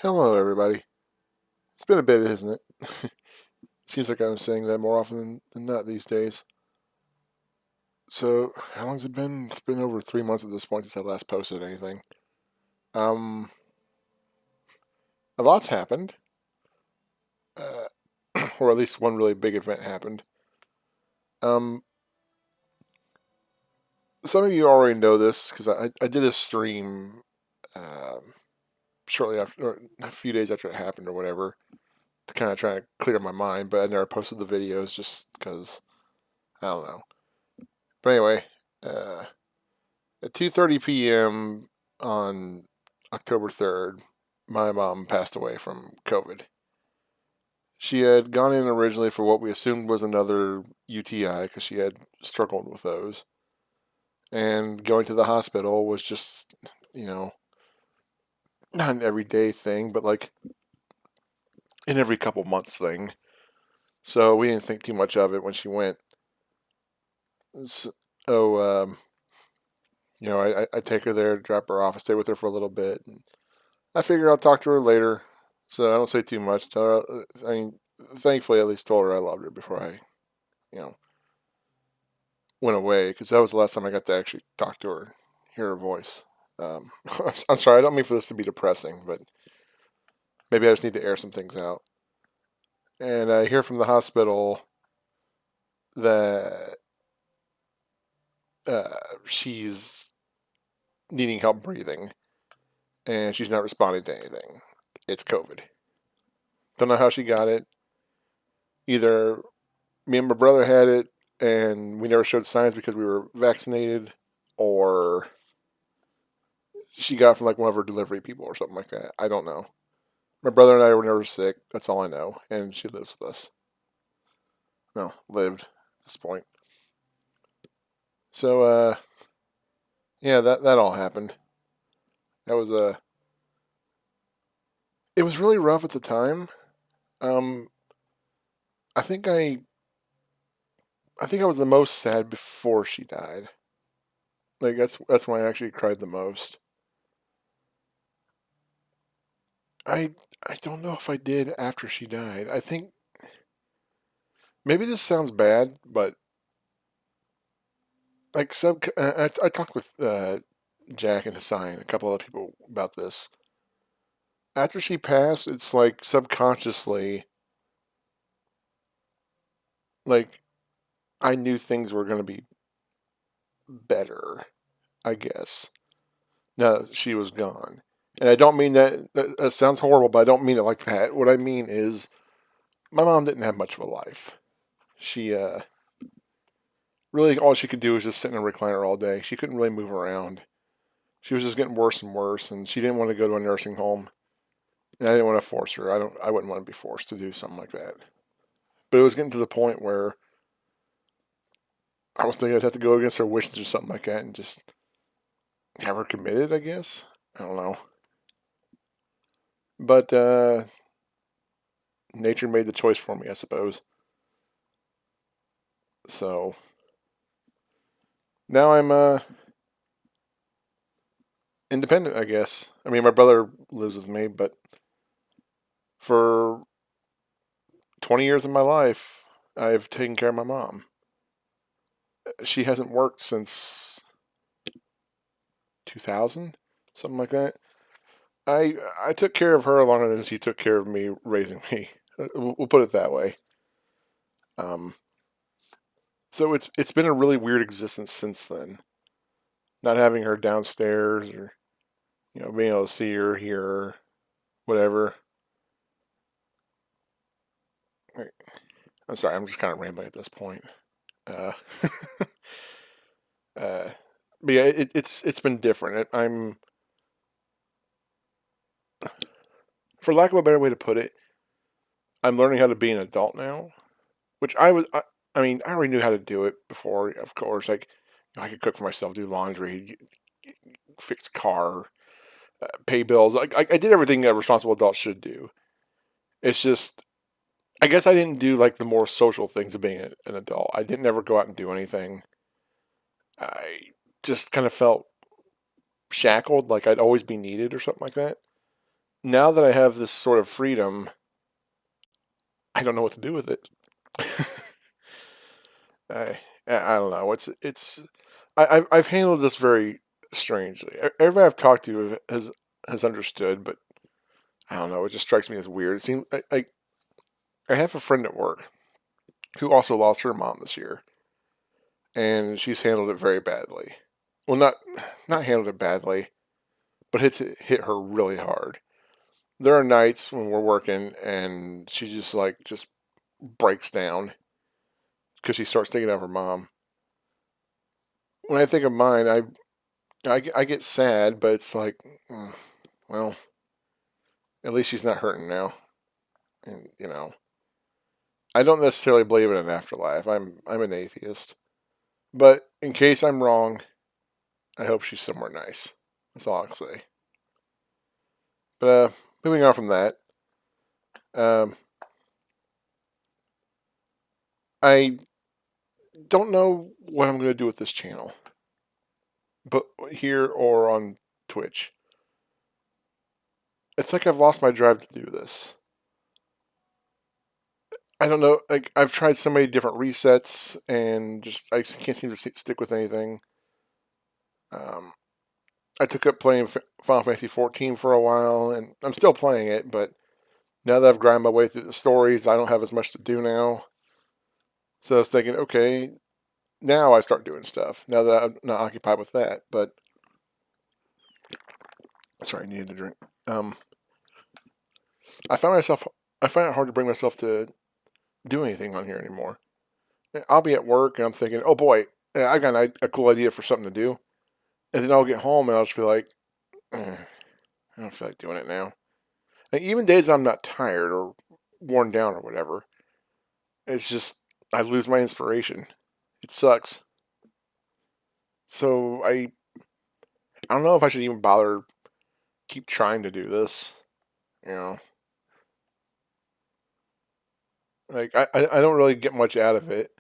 Hello, everybody. It's been a bit, isn't it? Seems like I'm saying that more often than not these days. So, how long's it been? It's been over 3 months at this point since I last posted anything. Um, a lot's happened, uh, or at least one really big event happened. Um, some of you already know this because I did a stream shortly after, or a few days after it happened, or whatever, to kind of try to clear my mind. But I never posted the videos just because I don't know. But anyway, uh, at 2:30 p.m. on October 3rd, my mom passed away from COVID. She had gone in originally for what we assumed was another UTI because she had struggled with those. And going to the hospital was just, you know, not an everyday thing, but like an every couple months thing. So we didn't think too much of it when she went. So, I take her there, drop her off, stay with her for a little bit. And I figure I'll talk to her later, so I don't say too much. Tell her, I mean, thankfully, at least told her I loved her before I, you know, went away because that was the last time I got to actually talk to her, hear her voice. I'm sorry, I don't mean for this to be depressing, but maybe I just need to air some things out. And I hear from the hospital that she's needing help breathing and she's not responding to anything. It's COVID. Don't know how she got it. Either me and my brother had it and we never showed signs because we were vaccinated, or she got it from like one of her delivery people or something like that. I don't know. My brother and I were never sick. That's all I know. And she lives with us. No, lived at this point. So, yeah, that all happened. That was it was really rough at the time. Um, I think I was the most sad before she died. Like that's when I actually cried the most. I I don't know if I did after she died. I think maybe this sounds bad, but like I talked with Jack and Hassan, a couple other people about this. After she passed, it's like subconsciously, like I knew things were going to be better, I guess. Now that she was gone, and I don't mean that sounds horrible, but I don't mean it like that. What I mean is, my mom didn't have much of a life. She really all she could do was just sit in a recliner all day. She couldn't really move around. She was just getting worse and worse, and she didn't want to go to a nursing home. And I didn't want to force her. I wouldn't want to be forced to do something like that. But it was getting to the point where I was thinking I'd have to go against her wishes or something like that and just have her committed, I guess. I don't know. But nature made the choice for me, I suppose. So now I'm independent, I guess. I mean, my brother lives with me, but for 20 years of my life, I've taken care of my mom. She hasn't worked since 2000, something like that. I took care of her longer than she took care of me raising me. We'll put it that way. Um, so it's been a really weird existence since then. Not having her downstairs, or being able to see her, hear her, whatever. I'm sorry, I'm just kind of rambling at this point. Uh, uh, but yeah, it's been different. I'm, for lack of a better way to put it, I'm learning how to be an adult now, which I mean, I already knew how to do it before, of course. Like, I could cook for myself, do laundry, fix car, pay bills. I did everything a responsible adult should do. It's just, I guess I didn't do like the more social things of being an adult. I didn't ever go out and do anything. I just kind of felt shackled, like I'd always be needed or something like that. now that I have this sort of freedom, I don't know what to do with it. I don't know. I've handled this very strangely. Everybody I've talked to has understood, but I don't know. It just strikes me as weird. It seems I have a friend at work who also lost her mom this year, and she's handled it very badly. Well, not handled it badly, but hit her really hard. There are nights when we're working and she just breaks down because she starts thinking of her mom. When I think of mine, I get sad, but it's like, well, at least she's not hurting now, and I don't necessarily believe in an afterlife. I'm an atheist, but in case I'm wrong, I hope she's somewhere nice. That's all I'll say. But moving on from that, um, I don't know what I'm going to do with this channel, but here or on Twitch. It's like I've lost my drive to do this. I don't know. Like I've tried so many different resets, and just I can't seem to stick with anything. Um, I took up playing Final Fantasy 14 for a while, and I'm still playing it. But now that I've grinded my way through the stories, I don't have as much to do now. So I was thinking, okay, now I start doing stuff. Now that I'm not occupied with that, but sorry, I needed a drink. Um, I find myself, I find it hard to bring myself to do anything on here anymore. I'll be at work and I'm thinking, oh boy, I got a cool idea for something to do, and then I'll get home and I'll just be like, I don't feel like doing it now. And even days I'm not tired or worn down or whatever, it's just I lose my inspiration. It sucks. So I don't know if I should even bother keep trying to do this. You know, like I don't really get much out of it.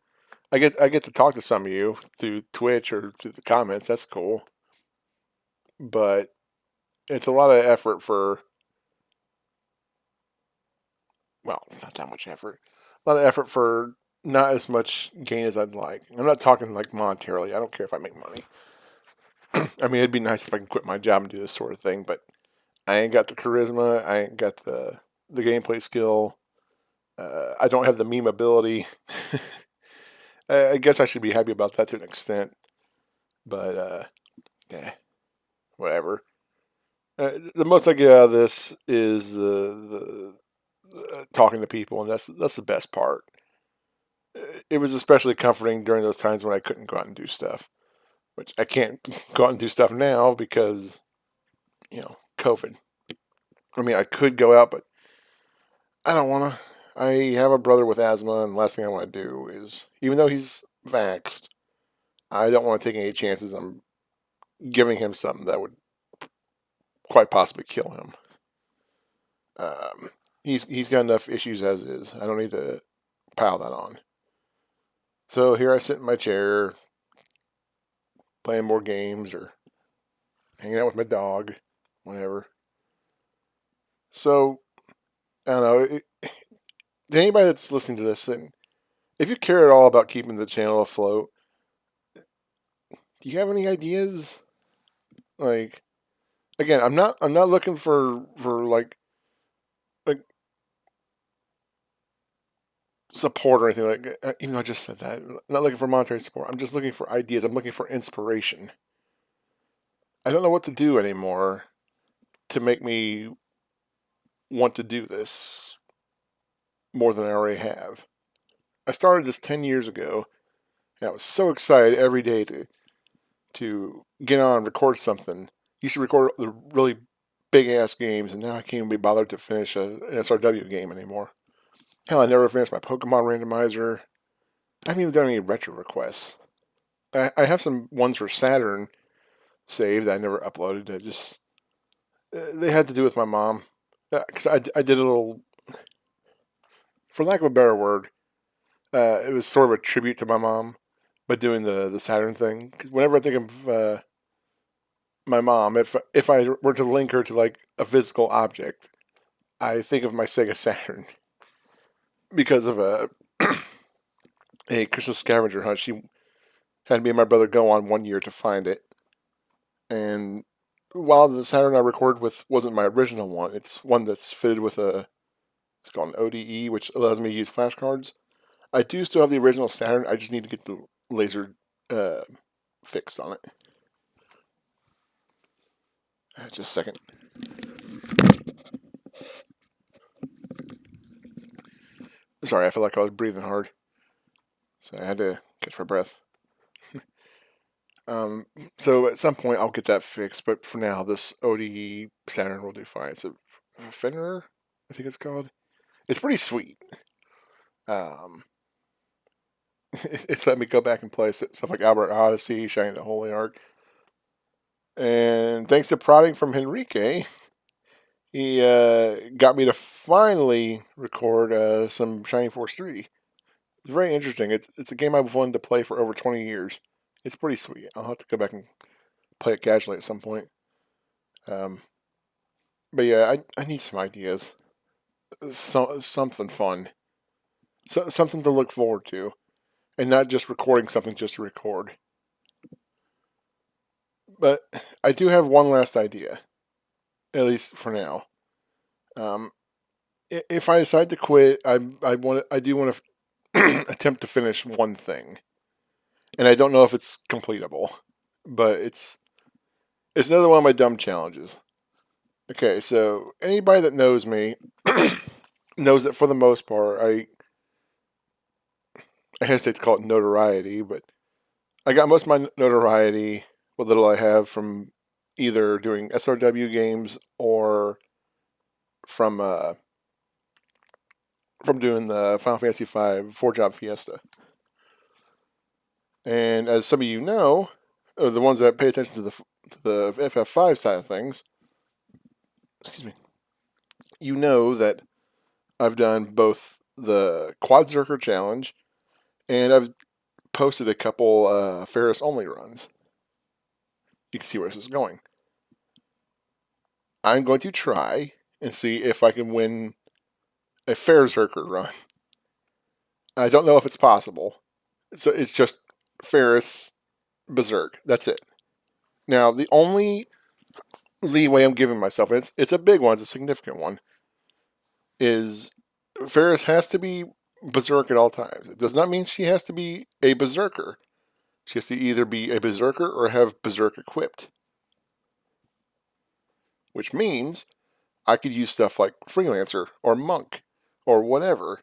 I get to talk to some of you through Twitch or through the comments. That's cool, but it's a lot of effort for. Well, it's not that much effort. A lot of effort for not as much gain as I'd like. I'm not talking like monetarily. I don't care if I make money. I mean, it'd be nice if I can quit my job and do this sort of thing, but I ain't got the charisma. I ain't got the gameplay skill. I don't have the meme ability. I guess I should be happy about that to an extent, but yeah, whatever. The most I get out of this is the talking to people, and that's the best part. It was especially comforting during those times when I couldn't go out and do stuff, which I can't go out and do stuff now because COVID. I mean, I could go out, but I don't want to. I have a brother with asthma, and the last thing I want to do is, even though he's vaxxed, I don't want to take any chances on giving him something that would quite possibly kill him. He's got enough issues as is. I don't need to pile that on. So here I sit in my chair, playing more games or hanging out with my dog, whatever. So I don't know. To anybody that's listening to this, and if you care at all about keeping the channel afloat, do you have any ideas? Like, again, I'm not looking for like support or anything like. Even though I just said that, I'm not looking for monetary support. I'm just looking for ideas. I'm looking for inspiration. I don't know what to do anymore to make me want to do this more than I already have. I started this 10 years ago, and I was so excited every day to get on and record something. Used to record the really big ass games, and now I can't even be bothered to finish an SRW game anymore. Hell, I never finished my Pokemon randomizer. I haven't even done any retro requests. I have some ones for Saturn saved that I never uploaded. They had to do with my mom. Because I did a little, for lack of a better word, it was sort of a tribute to my mom by doing the Saturn thing. Because whenever I think of my mom, if I were to link her to like a physical object, I think of my Sega Saturn because of a Christmas scavenger hunt. She had me and my brother go on one year to find it, and while the Saturn I recorded with wasn't my original one, it's one that's fitted with it's called an ODE, which allows me to use flashcards. I do still have the original Saturn. I just need to get the laser uh, fixed on it. Just a second. Sorry, I feel like I was breathing hard, so I had to catch my breath. So at some point I'll get that fixed, but for now, this ODE Saturn will do fine. It's a Fenrir, I think it's called. It's pretty sweet. Um, it's let me go back and play stuff like Albert Odyssey, Shining the Holy Ark, and thanks to prodding from Henrique, he got me to finally record some Shining Force 3. It's very interesting. It's a game I've wanted to play for over 20 years. It's pretty sweet. I'll have to go back and play it casually at some point. Um, but yeah, I need some ideas. Something fun. Something to look forward to. And not just recording something just to record. But I do have one last idea. At least for now. Um, if I decide to quit, I do want to attempt to finish one thing. And I don't know if it's completable. But it's another one of my dumb challenges. Okay, so anybody that knows me knows that for the most part, I hesitate to call it notoriety, but I got most of my notoriety, what little I have, from either doing SRW games or from doing the Final Fantasy V 4-job Fiesta. And as some of you know, or the ones that pay attention to the FF5 side of things, excuse me, you know that I've done both the Quad Zerker Challenge and I've posted a couple Ferris only runs. You can see where this is going. I'm going to try and see if I can win a Ferris-Zerker run. I don't know if it's possible. So it's just Ferris Berserk. That's it. Now, the only leeway I'm giving myself, and it's a big one, it's a significant one, is Ferris has to be Berserk at all times. It does not mean she has to be a Berserker. She has to either be a Berserker or have Berserk equipped. Which means I could use stuff like Freelancer or Monk or whatever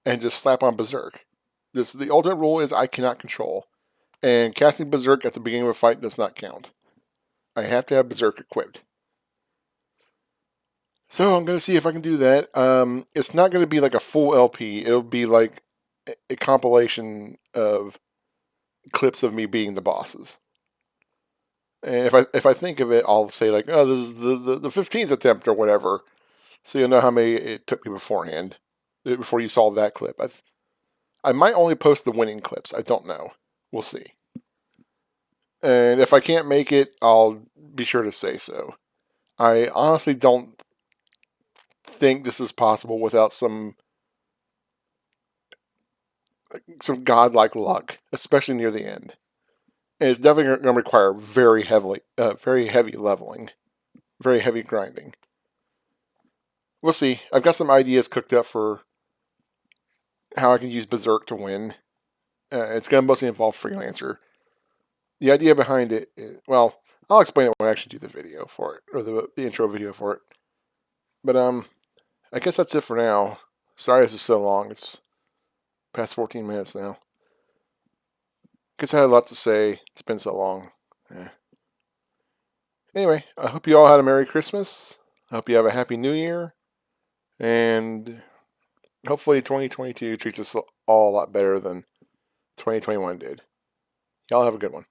and just slap on Berserk. The ultimate rule is I cannot control. And casting Berserk at the beginning of a fight does not count. I have to have Berserk equipped. So I'm going to see if I can do that. It's not going to be like a full LP. It'll be like a compilation of clips of me beating the bosses. And if I think of it, I'll say like, oh, this is the 15th attempt or whatever. So you'll know how many it took me beforehand, before you saw that clip. I might only post the winning clips. I don't know. We'll see. And if I can't make it, I'll be sure to say so. I honestly don't think this is possible without some godlike luck, especially near the end. And it's definitely going to require very heavy leveling, very heavy grinding. We'll see. I've got some ideas cooked up for how I can use Berserk to win. It's going to mostly involve Freelancer. The idea behind it is, well, I'll explain it when I actually do the video for it, or the intro video for it. But I guess that's it for now. Sorry this is so long. It's past 14 minutes now. Guess I had a lot to say. It's been so long. Yeah. Anyway, I hope you all had a Merry Christmas. I hope you have a Happy New Year. And hopefully 2022 treats us all a lot better than 2021 did. Y'all have a good one.